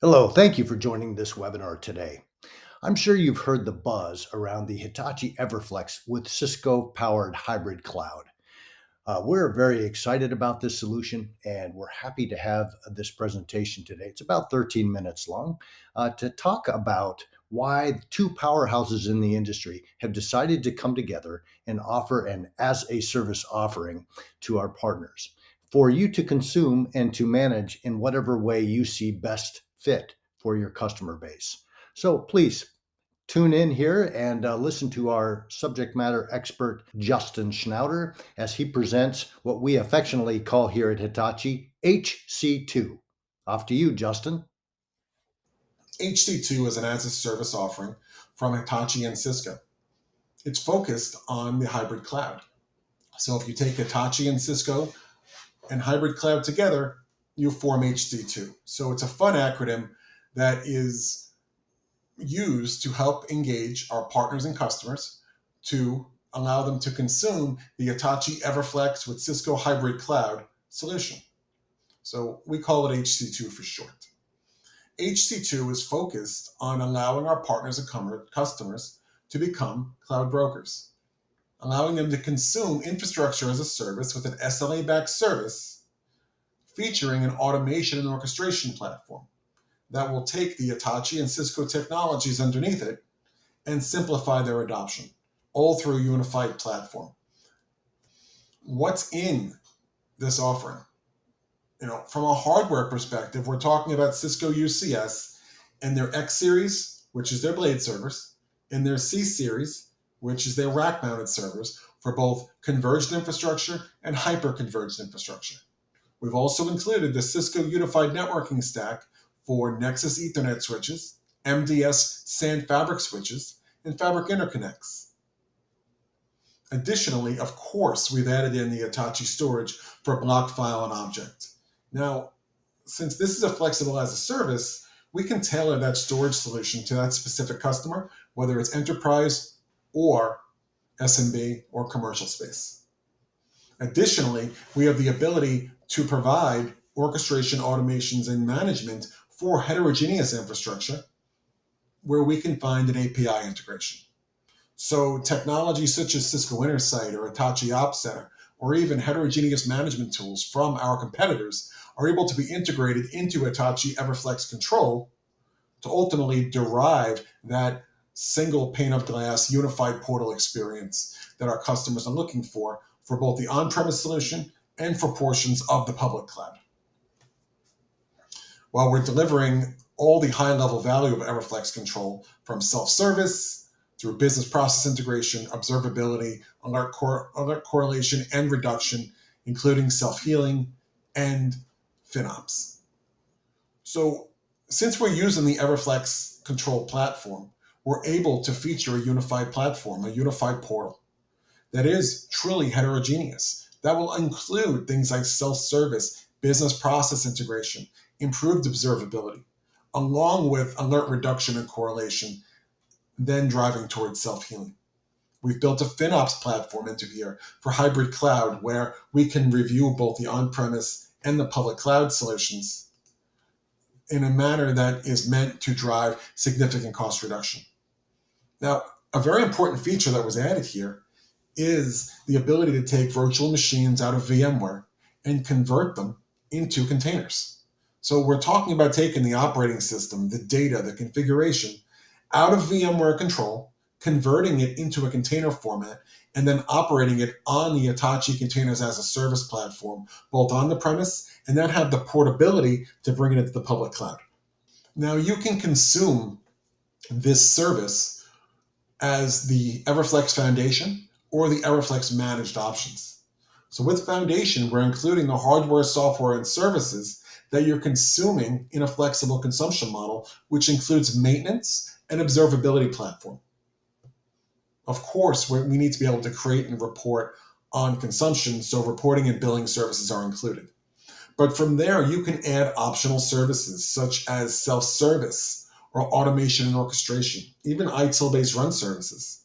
Hello, thank you for joining this webinar today. I'm sure you've heard the buzz around the Hitachi Everflex with Cisco Powered Hybrid Cloud. We're very excited about this solution and we're happy to have this presentation today. It's about 13 minutes long to talk about why two powerhouses in the industry have decided to come together and offer an as a service offering to our partners for you to consume and to manage in whatever way you see best fit for your customer base. So please tune in here and listen to our subject matter expert, Justin Schnauder, as he presents what we affectionately call here at Hitachi HC2. Off to you, Justin. HC2 is an as-a-service offering from Hitachi and Cisco. It's focused on the hybrid cloud. So if you take Hitachi and Cisco and hybrid cloud together, you form HC2. So it's a fun acronym that is used to help engage our partners and customers to allow them to consume the Hitachi Everflex with Cisco hybrid cloud solution. So we call it HC2 for short. HC2 is focused on allowing our partners and customers to become cloud brokers, allowing them to consume infrastructure as a service with an SLA-backed service featuring an automation and orchestration platform that will take the Hitachi and Cisco technologies underneath it and simplify their adoption, all through a unified platform. What's in this offering? From a hardware perspective, we're talking about Cisco UCS and their X series, which is their blade servers, and their C series, which is their rack mounted servers for both converged infrastructure and hyper-converged infrastructure. We've also included the Cisco Unified Networking Stack for Nexus Ethernet switches, MDS SAN fabric switches, and fabric interconnects. Additionally, of course, we've added in the Hitachi storage for block, file, and object. Now, since this is a flexible as a service, we can tailor that storage solution to that specific customer, whether it's enterprise or SMB or commercial space. Additionally, we have the ability to provide orchestration, automations, and management for heterogeneous infrastructure where we can find an API integration. So technologies such as Cisco Intersight or Hitachi Ops Center, or even heterogeneous management tools from our competitors are able to be integrated into Hitachi Everflex Control to ultimately derive that single pane of glass unified portal experience that our customers are looking for both the on-premise solution and for portions of the public cloud. While we're delivering all the high-level value of Everflex Control from self-service through business process integration, observability, alert correlation and reduction, including self-healing and FinOps. So since we're using the Everflex Control platform, we're able to feature a unified platform, a unified portal that is truly heterogeneous. That will include things like self-service, business process integration, improved observability, along with alert reduction and correlation, then driving towards self-healing. We've built a FinOps platform into here for hybrid cloud where we can review both the on-premise and the public cloud solutions in a manner that is meant to drive significant cost reduction. Now, a very important feature that was added here is the ability to take virtual machines out of VMware and convert them into containers. So we're talking about taking the operating system, the data, the configuration out of VMware control, converting it into a container format, and then operating it on the Hitachi Containers as a Service platform, both on the premise and then have the portability to bring it into the public cloud. Now you can consume this service as the Everflex Foundation or the Everflex Managed options. So with Foundation, we're including the hardware, software, and services that you're consuming in a flexible consumption model, which includes maintenance and observability platform. Of course, we need to be able to create and report on consumption, so reporting and billing services are included. But from there, you can add optional services such as self-service or automation and orchestration, even ITIL-based run services.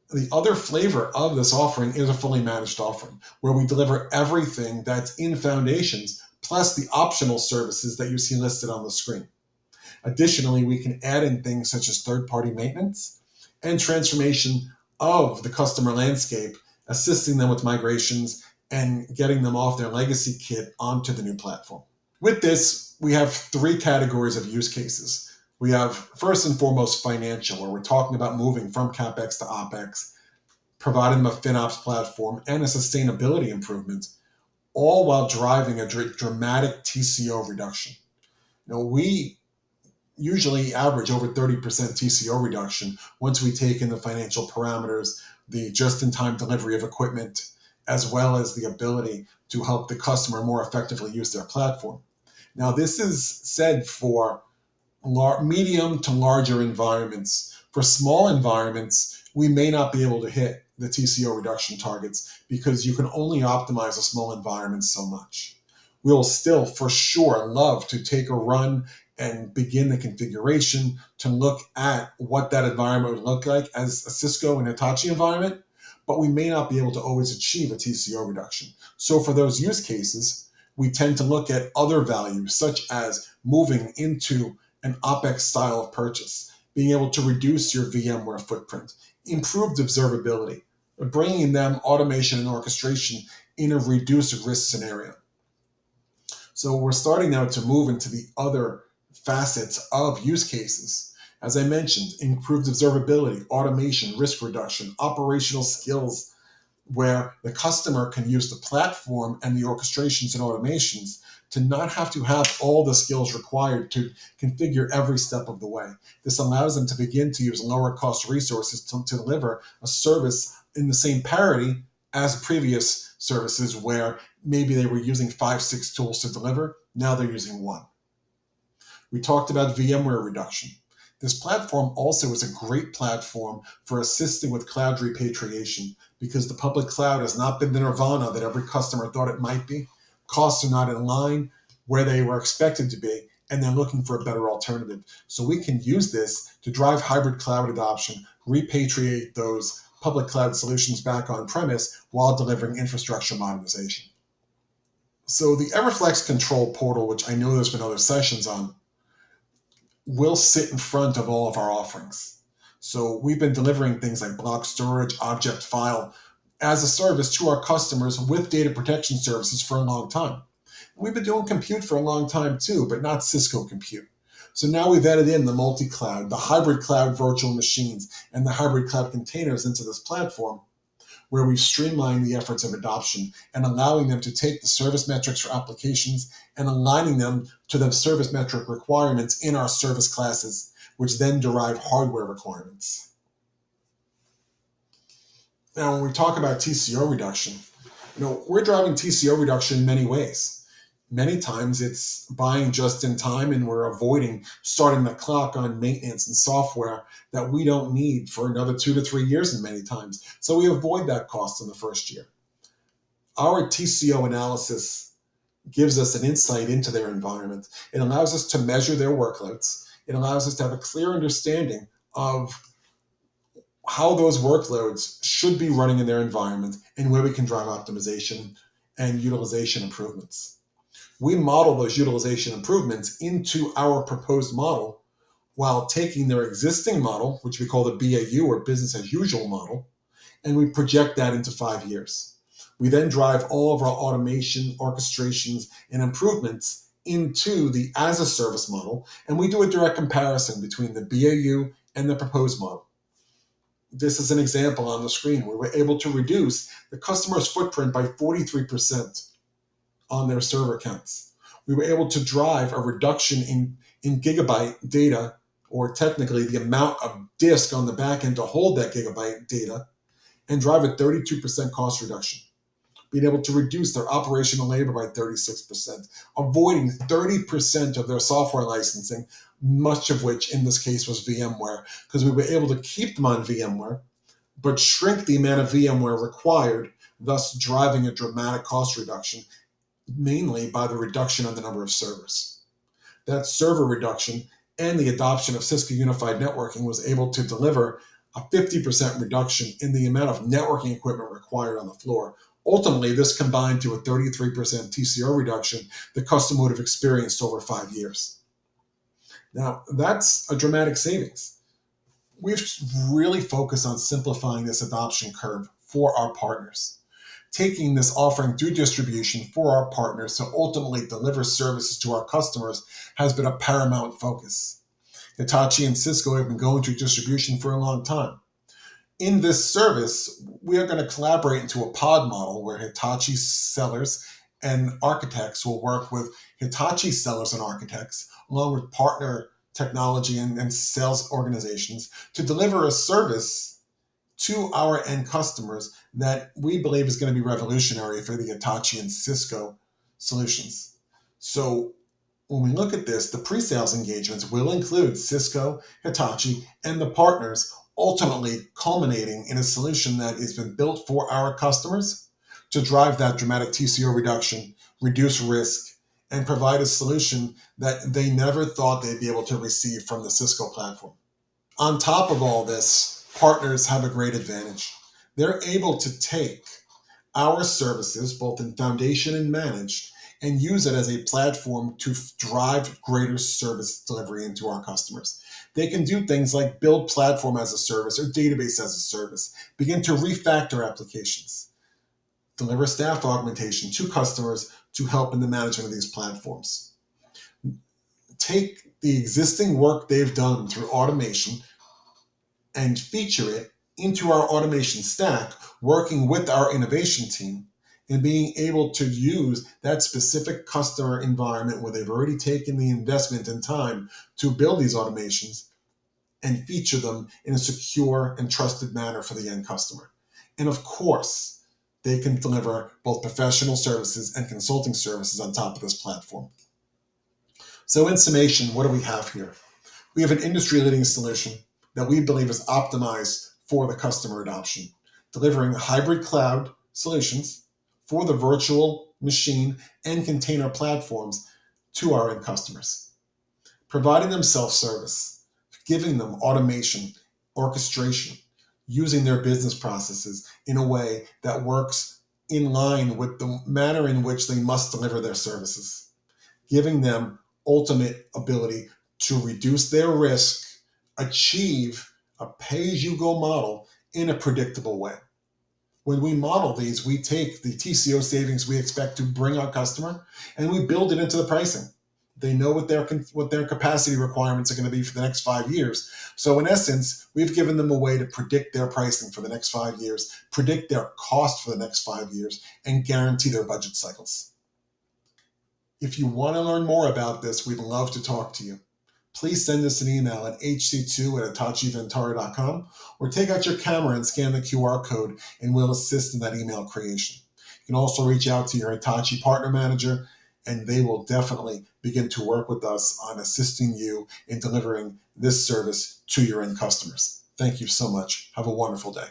The other flavor of this offering is a fully managed offering, where we deliver everything that's in Foundations plus the optional services that you see listed on the screen. Additionally, we can add in things such as third-party maintenance and transformation of the customer landscape, assisting them with migrations and getting them off their legacy kit onto the new platform. With this, we have three categories of use cases. We have, first and foremost, financial, where we're talking about moving from CapEx to OpEx, providing them a FinOps platform and a sustainability improvement, all while driving a dramatic TCO reduction. We usually average over 30% TCO reduction once we take in the financial parameters, the just-in-time delivery of equipment, as well as the ability to help the customer more effectively use their platform. Now, this is said for medium to larger environments. For small environments, we may not be able to hit the TCO reduction targets because you can only optimize a small environment so much. We'll still, for sure, love to take a run and begin the configuration to look at what that environment would look like as a Cisco and Hitachi environment, but we may not be able to always achieve a TCO reduction. So for those use cases, we tend to look at other values, such as moving into an OpEx style of purchase, being able to reduce your VMware footprint, improved observability, bringing them automation and orchestration in a reduced risk scenario. So we're starting now to move into the other facets of use cases. As I mentioned, improved observability, automation, risk reduction, operational skills, where the customer can use the platform and the orchestrations and automations to not have to have all the skills required to configure every step of the way. This allows them to begin to use lower cost resources to deliver a service in the same parity as previous services where maybe they were using 5-6 tools to deliver. Now they're using one. We talked about VMware reduction. This platform also is a great platform for assisting with cloud repatriation because the public cloud has not been the nirvana that every customer thought it might be. Costs are not in line where they were expected to be, and they're looking for a better alternative. So we can use this to drive hybrid cloud adoption, repatriate those public cloud solutions back on premise while delivering infrastructure modernization. So the Everflex control portal, which I know there's been other sessions on, will sit in front of all of our offerings. So we've been delivering things like block storage, object file as a service to our customers with data protection services for a long time. We've been doing compute for a long time too, but not Cisco compute. So now we've added in the multi-cloud, the hybrid cloud virtual machines, and the hybrid cloud containers into this platform, where we've streamlined the efforts of adoption and allowing them to take the service metrics for applications and aligning them to the service metric requirements in our service classes, which then derive hardware requirements. Now, when we talk about TCO reduction, we're driving TCO reduction in many ways. Many times it's buying just in time and we're avoiding starting the clock on maintenance and software that we don't need for another 2 to 3 years in many times. So we avoid that cost in the first year. Our TCO analysis gives us an insight into their environment. It allows us to measure their workloads. It allows us to have a clear understanding of how those workloads should be running in their environment and where we can drive optimization and utilization improvements. We model those utilization improvements into our proposed model while taking their existing model, which we call the BAU or business as usual model, and we project that into 5 years. We then drive all of our automation, orchestrations, and improvements into the as a service model, and we do a direct comparison between the BAU and the proposed model. This is an example on the screen where we're able to reduce the customer's footprint by 43% on their server counts. We were able to drive a reduction in gigabyte data, or technically the amount of disk on the back end to hold that gigabyte data, and drive a 32% cost reduction. Being able to reduce their operational labor by 36%, avoiding 30% of their software licensing, much of which in this case was VMware, because we were able to keep them on VMware, but shrink the amount of VMware required, thus driving a dramatic cost reduction, mainly by the reduction of the number of servers. That server reduction and the adoption of Cisco Unified Networking was able to deliver a 50% reduction in the amount of networking equipment required on the floor, Ultimately, this combined to a 33% TCO reduction the customer would have experienced over 5 years. Now, that's a dramatic savings. We've really focused on simplifying this adoption curve for our partners, taking this offering through distribution for our partners to ultimately deliver services to our customers has been a paramount focus. Hitachi and Cisco have been going through distribution for a long time. In this service, we are going to collaborate into a pod model where Hitachi sellers and architects will work with Hitachi sellers and architects, along with partner technology and sales organizations, to deliver a service to our end customers that we believe is going to be revolutionary for the Hitachi and Cisco solutions. So when we look at this, the pre-sales engagements will include Cisco, Hitachi, and the partners, ultimately culminating in a solution that has been built for our customers to drive that dramatic TCO reduction, reduce risk, and provide a solution that they never thought they'd be able to receive from the Cisco platform. On top of all this, partners have a great advantage. They're able to take our services, both in foundation and managed, and use it as a platform to drive greater service delivery into our customers. They can do things like build platform as a service or database as a service, begin to refactor applications, deliver staff augmentation to customers to help in the management of these platforms. Take the existing work they've done through automation and feature it into our automation stack, working with our innovation team and being able to use that specific customer environment where they've already taken the investment and time to build these automations and feature them in a secure and trusted manner for the end customer. And of course, they can deliver both professional services and consulting services on top of this platform. So in summation, what do we have here? We have an industry-leading solution that we believe is optimized for the customer adoption, delivering hybrid cloud solutions for the virtual machine and container platforms to our end customers, providing them self-service, giving them automation, orchestration, using their business processes in a way that works in line with the manner in which they must deliver their services, giving them ultimate ability to reduce their risk, achieve a pay-as-you-go model in a predictable way. When we model these, we take the TCO savings we expect to bring our customer and we build it into the pricing. They know what their capacity requirements are going to be for the next 5 years. So in essence, we've given them a way to predict their pricing for the next 5 years, predict their cost for the next 5 years, and guarantee their budget cycles. If you want to learn more about this, we'd love to talk to you. Please send us an email at hc2@hitachiventara.com or take out your camera and scan the QR code and we'll assist in that email creation. You can also reach out to your Hitachi partner manager and they will definitely begin to work with us on assisting you in delivering this service to your end customers. Thank you so much. Have a wonderful day.